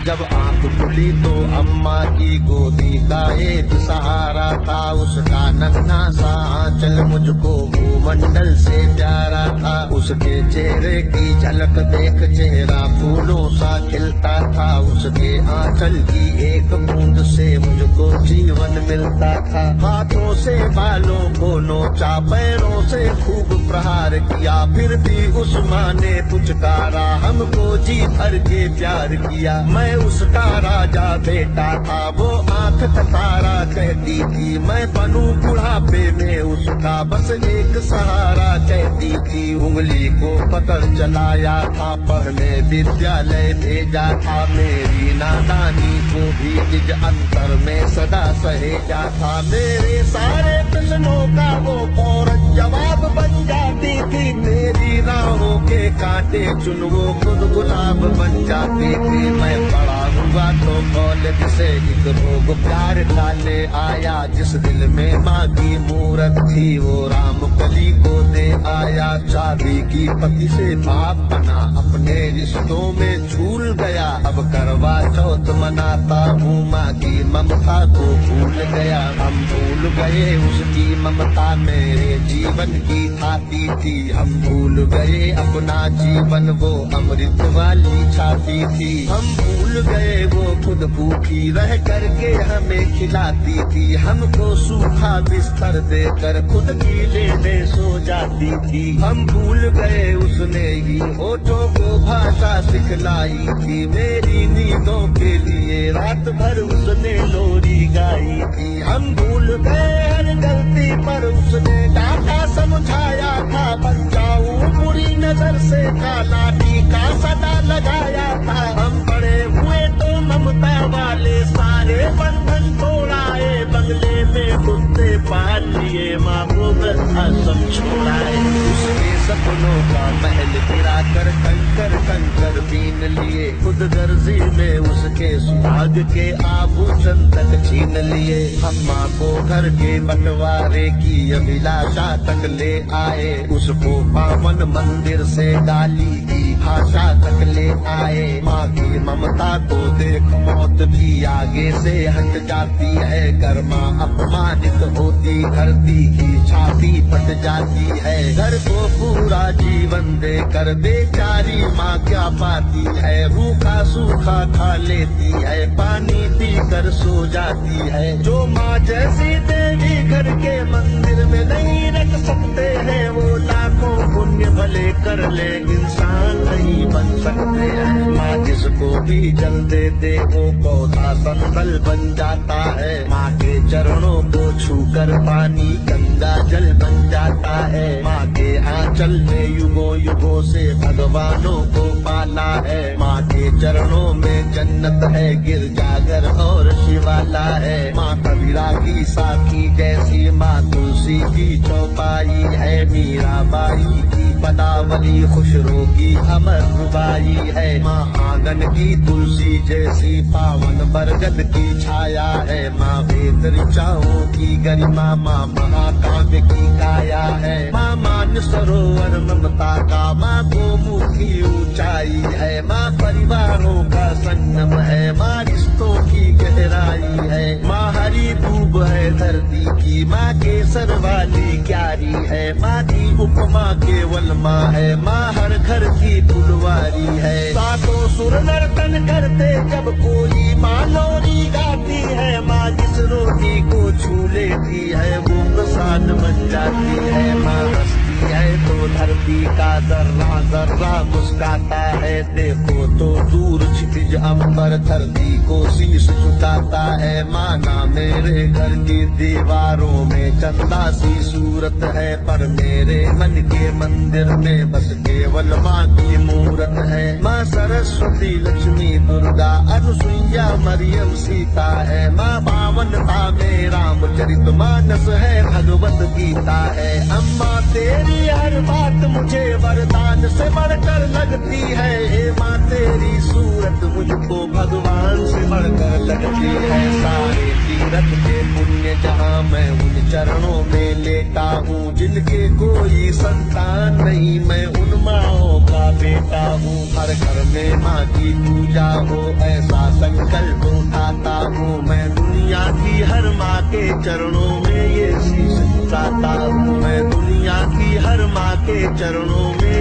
जब आंख खुली तो अम्मा की गोदी का एक सहारा था, उसका नन्हा सा आंचल मुझको भूमंडल से प्यारा था। उसके चेहरे की झलक देख चेहरा फूलों सा खिलता था, उसके आंचल की एक बूंद से मुझको जीवन मिलता था। हाथों से बालों को नोचा, पैरों से खूब प्रहार किया, फिर भी उस माँ ने पुचकारा, हमको जी भर के प्यार किया। मैं उसका राजा बेटा था, वो आंख ततारा कहती थी, मैं बनूं बुढ़ापे में उसका बस एक सहारा कहती थी। उंगली को पकड़ चलाया था, पढ़ने विद्यालय भेजा था, मेरी नादानी को भी निज अंतर में सदा सहेजा था। मेरे सारे प्रश्नों का वो फौरन जवाब बन जाती थी, मेरी राहों के कांटे चुन वो खुद गुलाब बन जाती थी। मैं बड़ा हुआ तो कॉलेज से एक रोग प्यार का ले आया, जिस दिल में माँ की मूरत थी वो राम कली को दे आया। चाबी की पति से बाप बना, अपने रिश्तों में झूल गया, अब करवा चौथ मनाता हूँ, माँ की ममता को भूल गया। हम भूल गए उसकी ममता मेरे जीवन की खाती थी, हम भूल गए अपना जीवन वो अमृत वाली छाती थी। हम भूल गए वो खुद भूखी रह करके हमें खिलाती थी, हमको सूखा बिस्तर देकर खुद गीले में सो जाती थी। हम भूल गए उसने ही होठों को भाषा सिखलाई थी, मेरी नींदों के लिए रात भर उसने लोरी गाई थी। हम भूल गए हर गलती पर उसने डांटा समझाया था, बचाऊं बुरी नजर से काला टीका सदा लगाया था। हम बड़े हुए तो ममता वाले सारे बंधन तोड़ाए, बंगले में कुत्ते पाल लिए, माँ को वृद्धाश्रम छोड़ाए। उसके सपनों का महल गिरा कर कंकर कंकर बीन लिए, खुद गर्जी में उसके सुहाग के आभूषण तक छीन लिए। अम्मा को घर के बंटवारे की अभिलाषा तक ले आए, उसको पावन मंदिर से गाली की भाषा तक ले आए। माँ की ममता को देख मौत भी आगे से हट जाती है, कर्मा अपमानित होती धरती की छाती फट जाती है। घर को पूरा जीवन देकर बेचारी माँ क्या पाती है, रूखा सूखा खा लेती है, पानी पी कर सो जाती है। जो माँ जैसी देवी घर के मंदिर में नहीं रख सकते हैं, वो लाखों पुण्य भले कर ले इंसान नहीं बन सकते हैं। माँ जिसको भी जल दे दे वो पौधा संभल बन जाता है, माँ के चरणों को छूकर पानी गंगा जल बन जाता है। माँ के आंचल में युगों युगों से भगवानों को पाला है, माँ के चरणों में जन्नत है, गिरजाघर और शिवाला है। माँ कबीरा की साखी जैसी माँ तुलसी की चौपाई है, मीराबाई की पदावली खुशरो की अमर रुबाई है। माँ आंगन की तुलसी जैसी पावन बरगद की छाया है, माँ वेद ऋचाओं की गरिमा, माँ महाकाव्य की काया है। माँ मान सरोवर ममता का, माँ गोमुखी ऊंचाई है, माँ परिवारों का संगम है, माँ रिश्तों की गहराई है। माँ हरी दूब है धरती की, माँ केसर वाली क्यारी है, माँ की उपमा केवल माँ है, माँ हर घर की फुलवारी है। सातों सुर नर्तन करते जब कोई माँ लोरी गाती है, माँ जिस रोटी को छू लेती है वो प्रसाद बन जाती है। माँ हंसती है तो धरती का जर्रा जर्रा मुस्काता है, देखो तो दूर क्षितिज अंबर धरती को शीश झुकाता है। माना मेरे घर की दीवारों में चंदा सी सूरत है, पर मेरे मन के मंदिर में बस केवल माँ की मूरत है। माँ सरस्वती लक्ष्मी दुर्गा अनुसुईया मरियम सीता है, माँ पावनता में रामचरित मानस है, भगवत गीता है। अम्मा तेरी हर बात मुझे वरदान से बढ़कर लगती है, हे माँ तेरी सूरत मुझको भगवान से बढ़कर लगती है। सारे तीरथ के पुण्य जहाँ मैं उन चरणों में लेता हूँ, जिनके कोई संतान नहीं मैं उन माँओं का बेटा हूँ। हूँ हर घर में माँ की पूजा हो, ऐसा संकल्प उठाता हूँ मैं। दुनिया की हर माँ के चरणों में ये शीश झुकाता हूँ मैं। दुनिया की हर माँ के चरणों में